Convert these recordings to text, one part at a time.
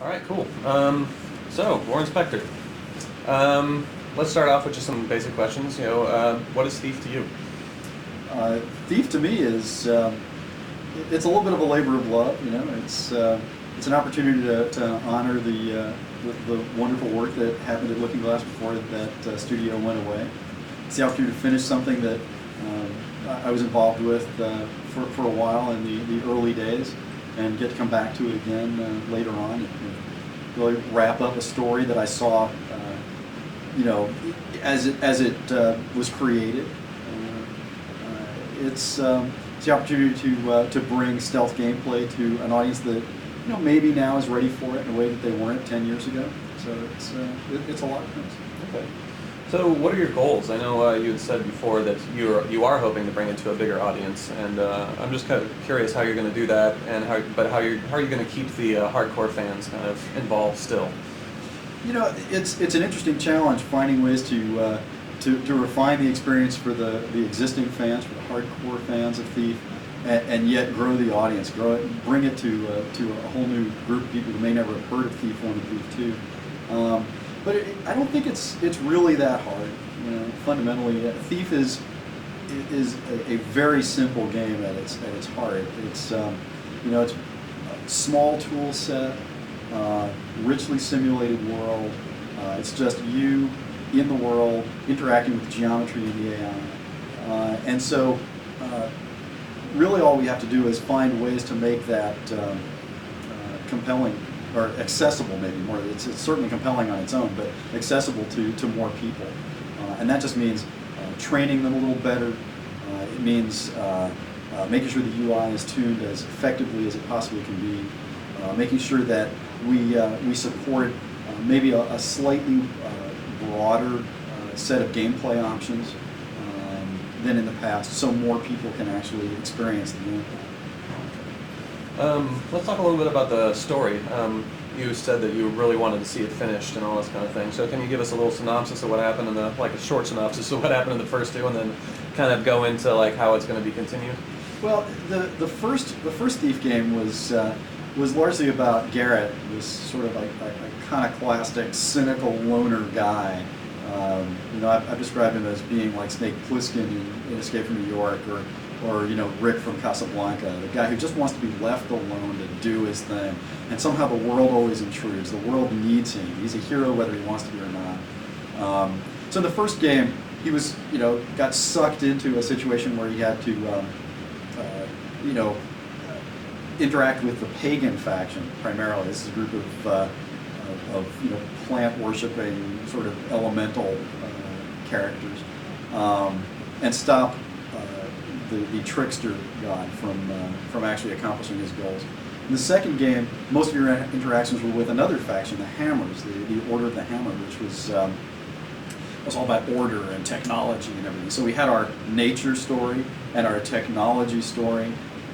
All right, cool. So, Warren Spector. Let's start off with just some basic questions. What is Thief to you? Thief to me is it's a little bit of a labor of love. It's an opportunity to honor the wonderful work that happened at Looking Glass before that studio went away. It's the opportunity to finish something that I was involved with for a while in the early days, and get to come back to it again later on and really wrap up a story that I saw, as it was created. It's the opportunity to bring stealth gameplay to an audience that maybe now is ready for it in a way that they weren't 10 years ago. So it's a lot of things. Okay. So what are your goals? I know you had said before that you are hoping to bring it to a bigger audience, and I'm just kind of curious how you're going to do that, and how are you going to keep the hardcore fans kind of involved still? It's an interesting challenge finding ways to refine the experience for the existing fans, for the hardcore fans of Thief, and yet grow the audience, bring it to a whole new group of people who may never have heard of Thief 1 and Thief 2. But I don't think it's really that hard. Fundamentally, Thief is a very simple game at its heart. It's it's a small tool set, richly simulated world. It's just you in the world interacting with the geometry and the AI, and so really all we have to do is find ways to make that compelling, or accessible, maybe more. It's certainly compelling on its own, but accessible to more people. And that just means training them a little better. It means making sure the UI is tuned as effectively as it possibly can be. Making sure that we support maybe a slightly broader set of gameplay options than in the past, so more people can actually experience the game. Let's talk a little bit about the story. You said that you really wanted to see it finished and all this kind of thing. So can you give us a little synopsis of what happened a short synopsis of what happened in the first two, and then kind of go into how it's going to be continued? Well, the first Thief game was largely about Garrett, this sort of iconoclastic, cynical loner guy. I've described him as being like Snake Plissken in Escape from New York, or Rick from Casablanca, the guy who just wants to be left alone to do his thing, and somehow the world always intrudes. The world needs him. He's a hero whether he wants to be or not. So in the first game, he was, got sucked into a situation where he had to, interact with the pagan faction primarily. This is a group of plant worshipping sort of elemental characters, and stop the trickster god from actually accomplishing his goals. In the second game, most of your interactions were with another faction, the Hammers, the Order of the Hammer, which was all about order and technology and everything. So we had our nature story and our technology story,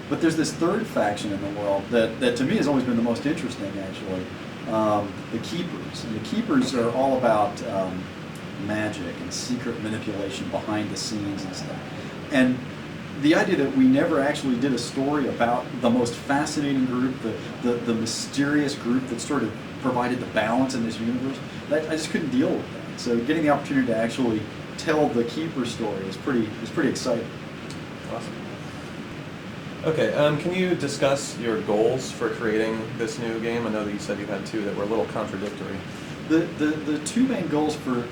but there's this third faction in the world that to me has always been the most interesting, actually, the Keepers. And the Keepers are all about magic and secret manipulation behind the scenes and stuff. And the idea that we never actually did a story about the most fascinating group, the mysterious group that sort of provided the balance in this universe, I just couldn't deal with that. So getting the opportunity to actually tell the Keeper story is pretty exciting. Awesome. Okay, can you discuss your goals for creating this new game? I know that you said you had two that were a little contradictory. The two main goals for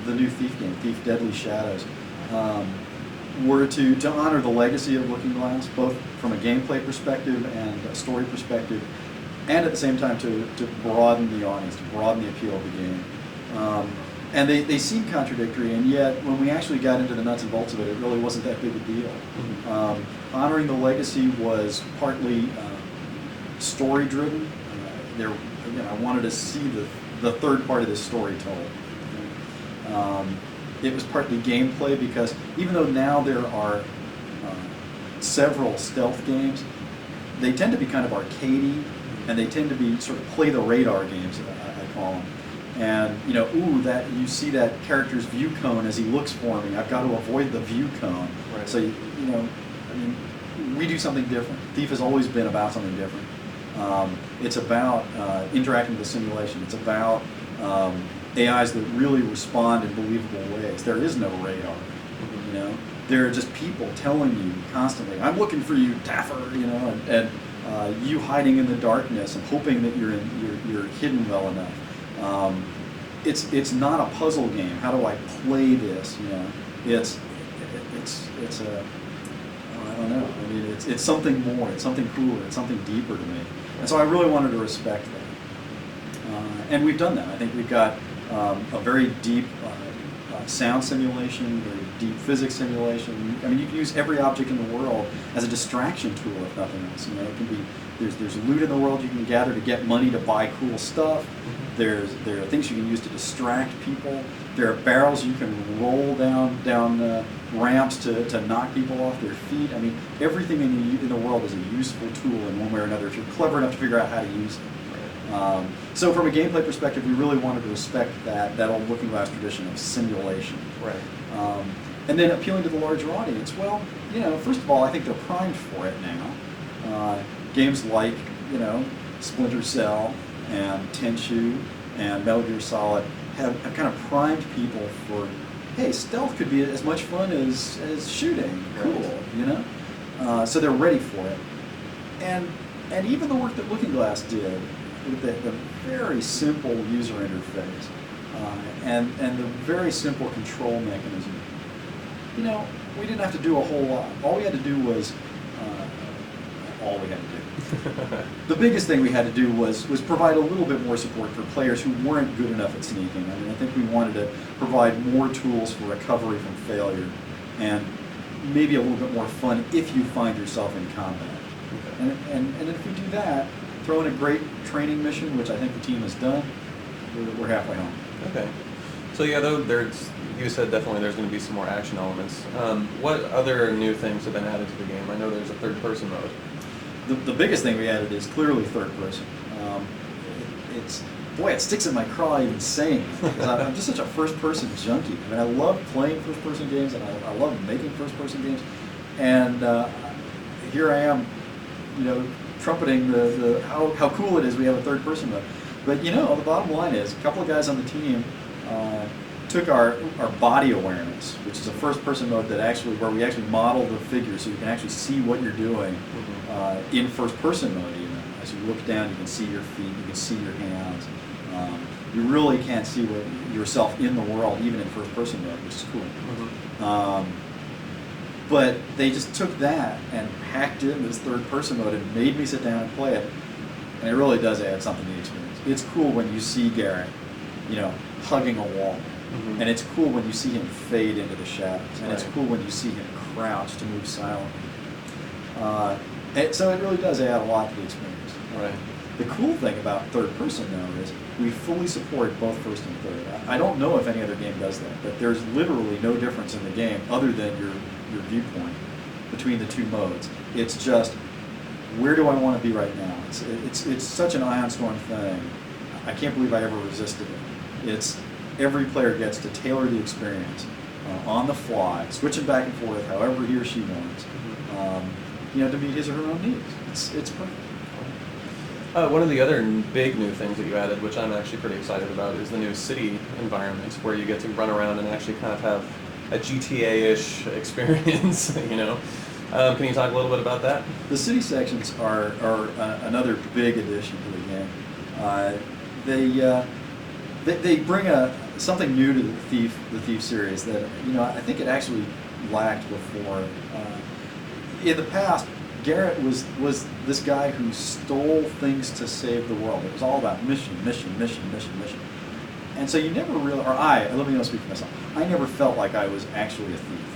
the new Thief game, Thief Deadly Shadows, were to honor the legacy of Looking Glass, both from a gameplay perspective and a story perspective, and at the same time to broaden the audience, to broaden the appeal of the game. And they seem contradictory, and yet when we actually got into the nuts and bolts of it, it really wasn't that big a deal. Mm-hmm. Honoring the legacy was partly story-driven. I wanted to see the third part of this story told. It was partly gameplay, because even though now there are several stealth games, they tend to be kind of arcadey, and they tend to be sort of play the radar games, I call them. And that you see that character's view cone as he looks for me. I've got to avoid the view cone. Right. So we do something different. Thief has always been about something different. It's about interacting with the simulation. It's about AIs that really respond in believable ways. There is no radar, you know. There are just people telling you constantly, "I'm looking for you, Taffer," you know, and you hiding in the darkness and hoping that you're hidden well enough. It's not a puzzle game. How do I play this? You know, it's a I don't know. I mean, it's something more. It's something cooler. It's something deeper to me. And so I really wanted to respect that. And we've done that. I think we've got a very deep sound simulation, very deep physics simulation. I mean, you can use every object in the world as a distraction tool, if nothing else. You know, it can be there's loot in the world you can gather to get money to buy cool stuff. There are things you can use to distract people. There are barrels you can roll down ramps to knock people off their feet. I mean, everything in the world is a useful tool in one way or another if you're clever enough to figure out how to use it. So from a gameplay perspective, we really wanted to respect that old looking glass tradition of simulation. Right. And then appealing to the larger audience. Well, you know, first of all, I think they're primed for it now. Games like, you know, Splinter Cell and Tenchu and Metal Gear Solid have kind of primed people for, hey, stealth could be as much fun as shooting. Cool, Right. you know? So they're ready for it. And even the work that Looking Glass did with the very simple user interface and the very simple control mechanism, you know, we didn't have to do a whole lot. All we had to do was, the biggest thing we had to do was provide a little bit more support for players who weren't good enough at sneaking. I mean, I think we wanted to provide more tools for recovery from failure and maybe a little bit more fun if you find yourself in combat. Okay. And if we do that, throw in a great training mission, which I think the team has done, we're halfway home. Okay. So yeah, though you said definitely there's going to be some more action elements. What other new things have been added to the game? I know there's a third-person mode. The biggest thing we added is clearly third person. It sticks in my craw even saying it, because I'm just such a first-person junkie. I mean, I love playing first-person games, and I love making first-person games. And here I am, you know, trumpeting the how cool it is we have a third-person mode. But you know, the bottom line is, a couple of guys on the team took our body awareness, which is a first-person mode where we actually model the figure, so you can actually see what you're doing in first-person mode. Even as you look down, you can see your feet, you can see your hands. You really can't see yourself in the world, even in first-person mode, which is cool. But they just took that and packed it in this third-person mode and made me sit down and play it. And it really does add something to the experience. It's cool when you see Garrett, you know, hugging a wall. And it's cool when you see him fade into the shadows. And it's cool when you see him crouch to move silently. And so it really does add a lot to the experience. Right. The cool thing about third person though is we fully support both first and third. I don't know if any other game does that, but there's literally no difference in the game other than your viewpoint between the two modes. It's just, where do I want to be right now? It's such an ion storm thing. I can't believe I ever resisted it. It's every player gets to tailor the experience on the fly, switching back and forth however he or she wants, you know, to meet his or her own needs. It's perfect. One of the other big new things that you added, which I'm actually pretty excited about, is the new city environments where you get to run around and actually kind of have a GTA-ish experience, you know. Can you talk a little bit about that? The city sections are another big addition to the game. They bring something new to the Thief series that, you know, I think it actually lacked before. In the past, Garrett was this guy who stole things to save the world. It was all about mission. And so you never really, let me not speak for myself, I never felt like I was actually a thief.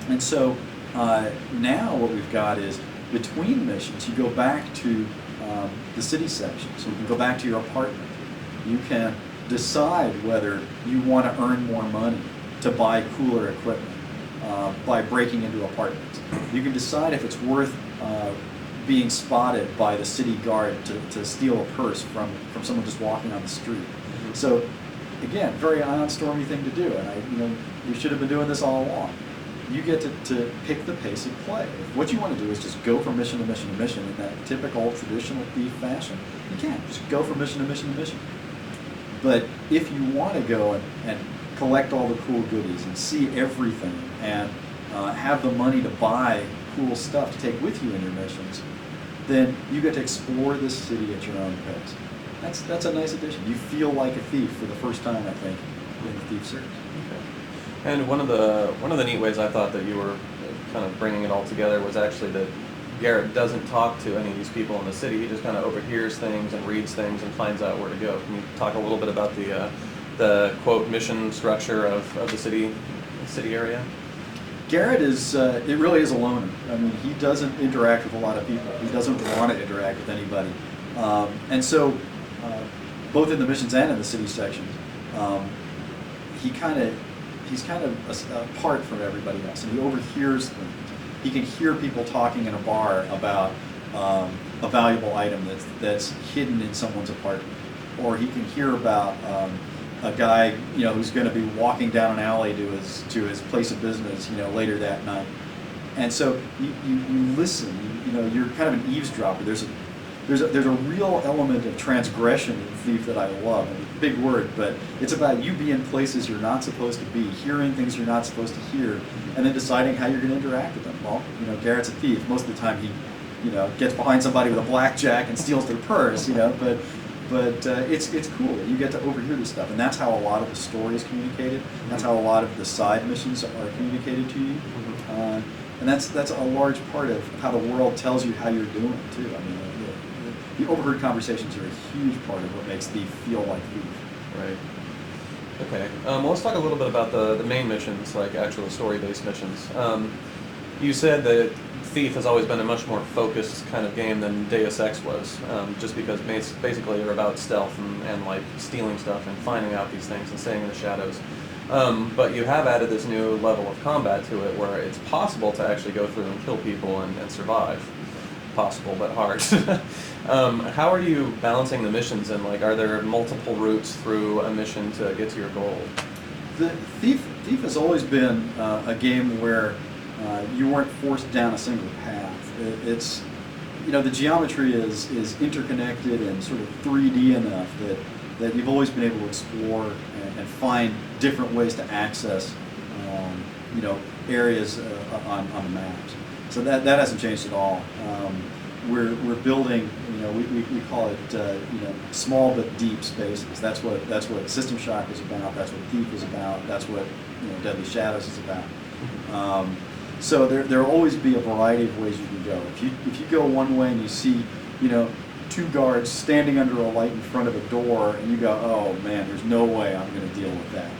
And so now what we've got is, between missions, you go back to the city section. So you can go back to your apartment. You can decide whether you want to earn more money to buy cooler equipment by breaking into apartments. You can decide if it's worth being spotted by the city guard to steal a purse from someone just walking on the street. So again, very ion stormy thing to do, and we should have been doing this all along. you get to pick the pace of play. If what you want to do is just go from mission to mission to mission in that typical traditional thief fashion, you can just go from mission to mission to mission. But if you want to go and collect all the cool goodies and see everything and have the money to buy cool stuff to take with you in your missions, then you get to explore this city at your own pace. That's a nice addition. You feel like a thief for the first time, I think, in the Thief series. Okay. And one of the neat ways I thought that you were kind of bringing it all together was actually that Garrett doesn't talk to any of these people in the city. He just kind of overhears things and reads things and finds out where to go. Can you talk a little bit about the quote mission structure of the city area? Garrett is, it really is a loner. I mean, he doesn't interact with a lot of people. He doesn't want to interact with anybody. And so, both in the missions and in the city sections, he's kind of apart from everybody else, and he overhears things. He can hear people talking in a bar about a valuable item that's hidden in someone's apartment, or he can hear about a guy, who's going to be walking down an alley to his place of business, later that night. And so you listen. You're kind of an eavesdropper. There's a real element of transgression in Thief that I love. I mean, big word, but it's about you being places you're not supposed to be, hearing things you're not supposed to hear, and then deciding how you're going to interact with them. Well, Garrett's a thief. Most of the time he, gets behind somebody with a blackjack and steals their purse. But it's cool. You get to overhear this stuff, and that's how a lot of the story is communicated. That's how a lot of the side missions are communicated to you. And that's a large part of how the world tells you how you're doing too. I mean, the overheard conversations are a huge part of what makes Thief feel like Thief. Right. Okay. Well, let's talk a little bit about the main missions, like actual story-based missions. You said that Thief has always been a much more focused kind of game than Deus Ex was, just because basically you're about stealth and like stealing stuff and finding out these things and staying in the shadows. But you have added this new level of combat to it where it's possible to actually go through and kill people and survive. Possible, but hard. How are you balancing the missions, and are there multiple routes through a mission to get to your goal? The Thief has always been a game where you weren't forced down a single path. It's the geometry is interconnected and sort of 3D enough that you've always been able to explore and find different ways to access areas on the maps. So that hasn't changed at all. We're building, we call it small but deep spaces. That's what System Shock is about. That's what Thief is about. That's what Deadly Shadows is about. So there'll always be a variety of ways you can go. If you go one way and you see two guards standing under a light in front of a door, and you go, oh man, there's no way I'm going to deal with that.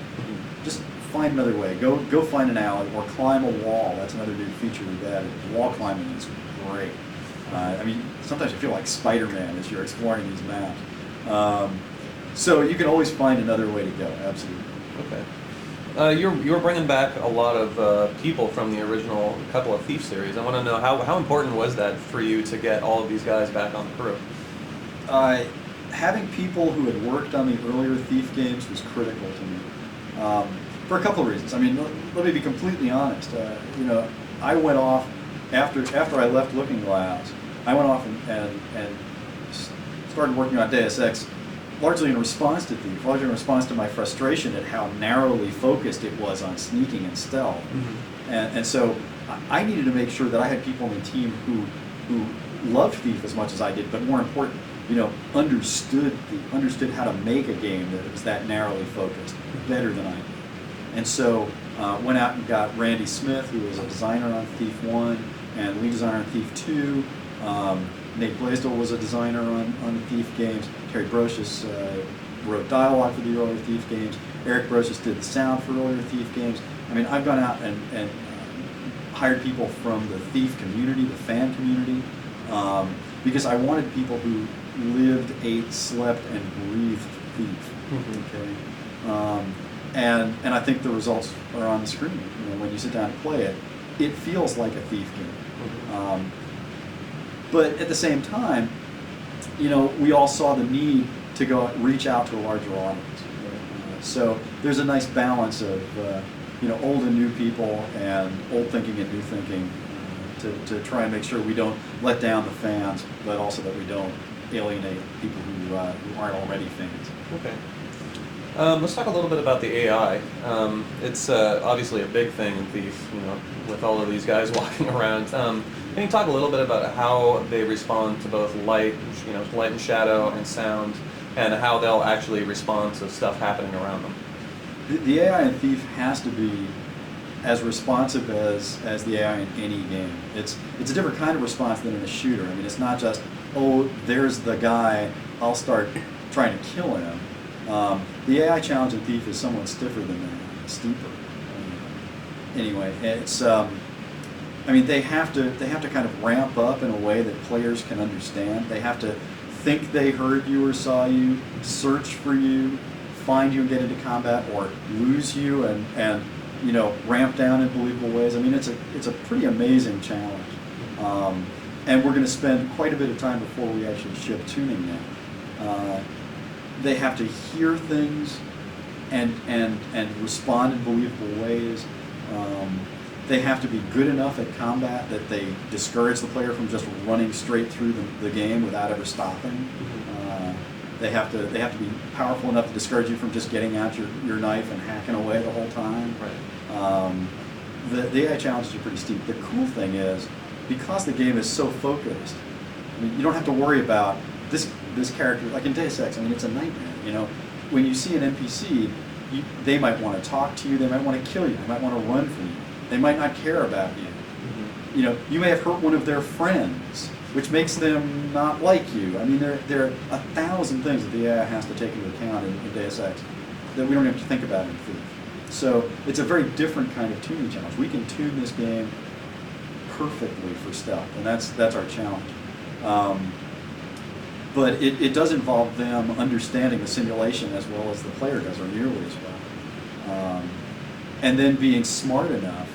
Just find another way. Go find an alley or climb a wall. That's another big feature we've added. Wall climbing is great. Sometimes you feel like Spider-Man as you're exploring these maps. So you can always find another way to go. Absolutely. Okay. You're bringing back a lot of people from the original couple of Thief series. I want to know how important was that for you to get all of these guys back on the crew? Having people who had worked on the earlier Thief games was critical to me. For a couple of reasons. I mean, let me be completely honest. I went off after I left Looking Glass. I went off and started working on Deus Ex, largely in response to Thief, largely in response to my frustration at how narrowly focused it was on sneaking and stealth. Mm-hmm. And so I needed to make sure that I had people on the team who loved Thief as much as I did, but more important, understood how to make a game that was that narrowly focused better than I did. And so went out and got Randy Smith, who was a designer on Thief 1 and lead designer on Thief 2. Nate Blaisdell was a designer on the Thief games. Terry Brocious wrote dialogue for the earlier Thief games. Eric Brocious did the sound for earlier Thief games. I mean, I've gone out and hired people from the Thief community, the fan community, because I wanted people who lived, ate, slept, and breathed Thief. Mm-hmm. Okay. And I think the results are on the screen. When you sit down and play it, it feels like a Thief game. Mm-hmm. But at the same time, we all saw the need to reach out to a larger audience. So there's a nice balance of old and new people and old thinking and new thinking to try and make sure we don't let down the fans, but also that we don't alienate people who aren't already fans. Okay. Let's talk a little bit about the AI. It's obviously a big thing in Thief, with all of these guys walking around. Can you talk a little bit about how they respond to both light and shadow and sound, and how they'll actually respond to stuff happening around them? The AI in Thief has to be as responsive as the AI in any game. It's a different kind of response than in a shooter. I mean, it's not just, oh, there's the guy, I'll start trying to kill him. The AI challenge in Thief is somewhat stiffer than that, steeper. Anyway, it's they have to kind of ramp up in a way that players can understand. They have to think they heard you or saw you, search for you, find you and get into combat, or lose you and ramp down in believable ways. I mean, it's a pretty amazing challenge. And we're going to spend quite a bit of time before we actually ship tuning now. They have to hear things and respond in believable ways. They have to be good enough at combat that they discourage the player from just running straight through the game without ever stopping. They have to be powerful enough to discourage you from just getting out your knife and hacking away the whole time. Right. The AI challenges are pretty steep. The cool thing is, because the game is so focused, I mean, you don't have to worry about this character, like in Deus Ex. I mean, it's a nightmare. When you see an NPC, they might want to talk to you, they might want to kill you, they might want to run from you, they might not care about you. Mm-hmm. You may have hurt one of their friends, which makes them not like you. I mean, there are 1,000 things that the AI has to take into account in Deus Ex that we don't have to think about in Thief. So it's a very different kind of tuning challenge. We can tune this game perfectly for stealth, and that's our challenge. But it does involve them understanding the simulation as well as the player does, or nearly as well. And then being smart enough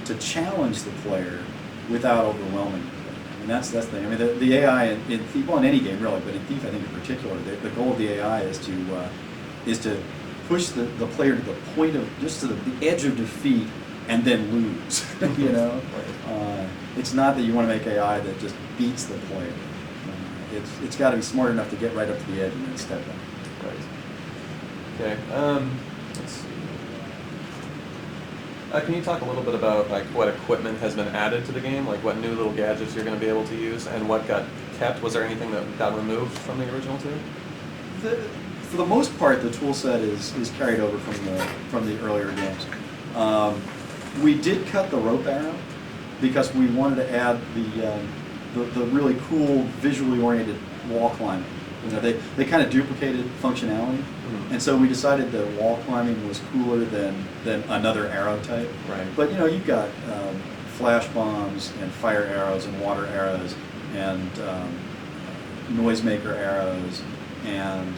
to challenge the player without overwhelming them. And that's the thing. I mean, the AI in Thief, well, in any game really, but in Thief I think in particular, the goal of the AI is to push the player to the point of, just to the edge of defeat and then lose. It's not that you want to make AI that just beats the player. It's got to be smart enough to get right up to the edge and then step back. Right. Okay. Let's see. Can you talk a little bit about what equipment has been added to the game, like what new little gadgets you're going to be able to use, and what got kept? Was there anything that got removed from the original two? For the most part, the tool set is carried over from the earlier games. We did cut the rope arrow because we wanted to add the really cool, visually oriented wall climbing. They kind of duplicated functionality, mm-hmm. and so we decided that wall climbing was cooler than another arrow type. Right. But you've got flash bombs and fire arrows and water arrows and noisemaker arrows and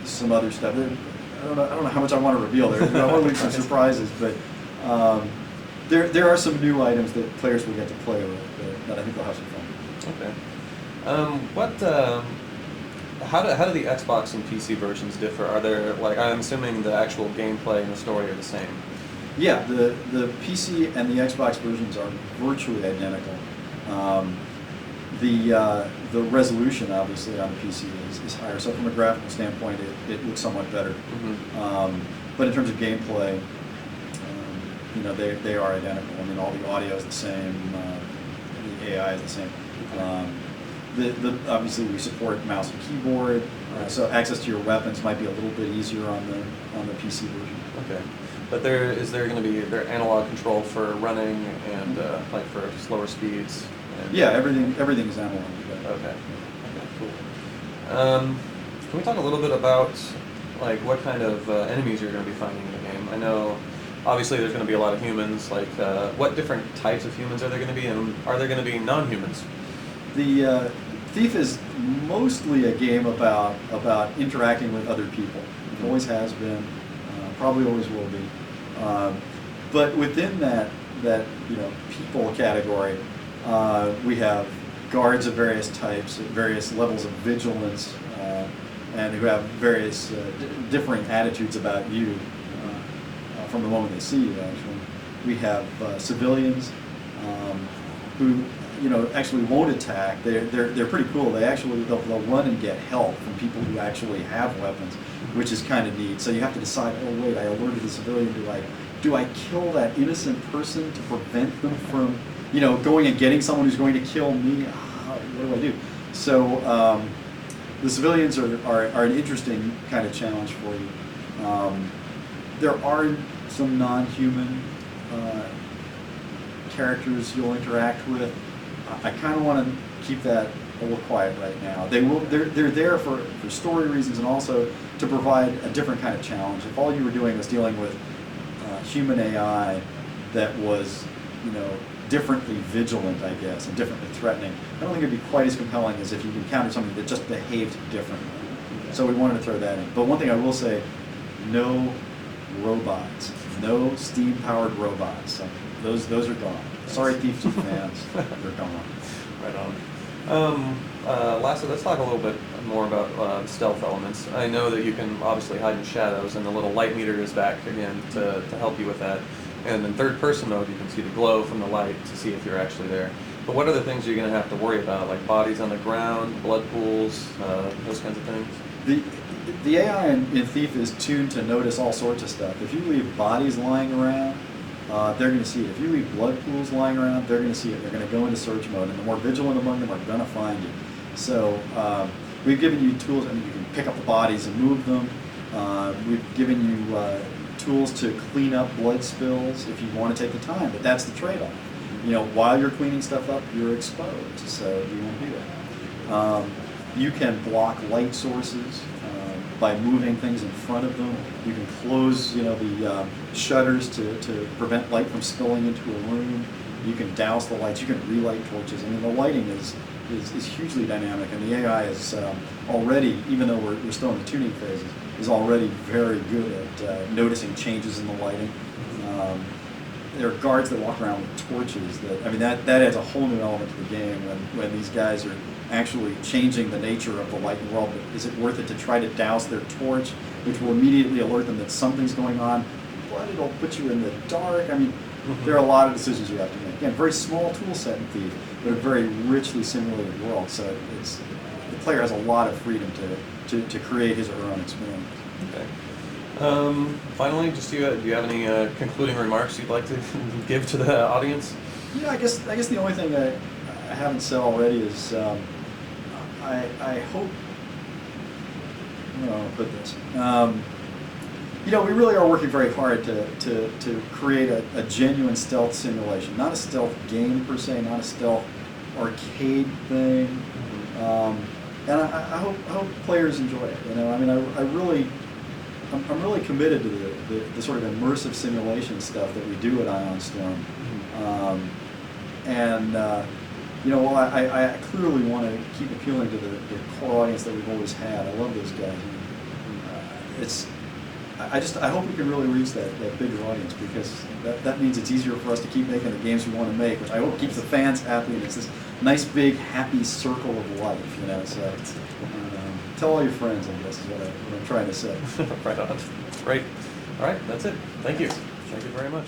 some other stuff. I don't know how much I want to reveal there. I want to leave some surprises, but there are some new items that players will get to play with that I think will have some fun. Okay. How do the Xbox and PC versions differ? Are there, I'm assuming the actual gameplay and the story are the same? Yeah, the PC and the Xbox versions are virtually identical. The resolution, obviously, on the PC is higher, so from a graphical standpoint, it looks somewhat better. Mm-hmm. But in terms of gameplay, they are identical. I mean, all the audio is the same, the AI is the same. Obviously, we support mouse and keyboard, so access to your weapons might be a little bit easier on the PC version. Okay, but is there going to be analog control for running and for slower speeds? Yeah, everything is analog. Okay, cool. Can we talk a little bit about what kind of enemies you're going to be finding in the game? I know obviously there's going to be a lot of humans. What different types of humans are there going to be, and are there going to be non-humans? The Thief is mostly a game about interacting with other people. It always has been, probably always will be. But within that people category, we have guards of various types, at various levels of vigilance, and who have various differing attitudes about you. from the moment they see you, actually. We have civilians who, actually won't attack. They're pretty cool. They'll run and get help from people who actually have weapons, which is kind of neat. So you have to decide, oh wait, I alerted the civilian. Do I kill that innocent person to prevent them from, going and getting someone who's going to kill me? What do I do? So the civilians are an interesting kind of challenge for you. There are some non-human characters you'll interact with. I kind of want to keep that a little quiet right now. They're there for story reasons and also to provide a different kind of challenge. If all you were doing was dealing with human AI that was, differently vigilant, I guess, and differently threatening, I don't think it'd be quite as compelling as if you encountered something that just behaved differently. So we wanted to throw that in. But one thing I will say, no robots, no steam-powered robots. Those are gone. Sorry, Thief 2 fans, they're gone. Right on. Lastly, let's talk a little bit more about stealth elements. I know that you can obviously hide in shadows, and the little light meter is back again to help you with that. And in third-person mode, you can see the glow from the light to see if you're actually there. But what other things are you going to have to worry about, like bodies on the ground, blood pools, those kinds of things? The AI in Thief is tuned to notice all sorts of stuff. If you leave bodies lying around, they're going to see it. If you leave blood pools lying around, they're going to see it. They're going to go into search mode, and the more vigilant among them are going to find you. So we've given you tools. I mean, you can pick up the bodies and move them. We've given you tools to clean up blood spills if you want to take the time, but that's the trade-off. While you're cleaning stuff up, you're exposed, so you won't do that. You can block light sources by moving things in front of them. You can close, the shutters to prevent light from spilling into a room. You can douse the lights. You can relight torches. I mean, the lighting is hugely dynamic, and the AI is already, even though we're still in the tuning phases, is already very good at noticing changes in the lighting. There are guards that walk around with torches. That adds a whole new element to the game when these guys are actually changing the nature of the light in the world. But is it worth it to try to douse their torch, which will immediately alert them that something's going on, but it'll put you in the dark? I mean, there are a lot of decisions you have to make. Again, very small tool set in Thief, but a very richly simulated world. So the player has a lot of freedom to create his or her own experience. Okay. Finally, do you have any concluding remarks you'd like to give to the audience? Yeah, I guess the only thing I haven't said already is I hope. I don't know how to put this. We really are working very hard to create a genuine stealth simulation, not a stealth game per se, not a stealth arcade thing. And I hope players enjoy it. I'm really committed to the sort of immersive simulation stuff that we do at Ion Storm. I clearly want to keep appealing to the core audience that we've always had. I love those guys. I hope we can really reach that bigger audience, because that means it's easier for us to keep making the games we want to make, which I hope keeps the fans happy, and it's this nice big happy circle of life, So tell all your friends, I guess, is what I'm trying to say. Right on. Great. All right, that's it. Thank you. Thank you very much.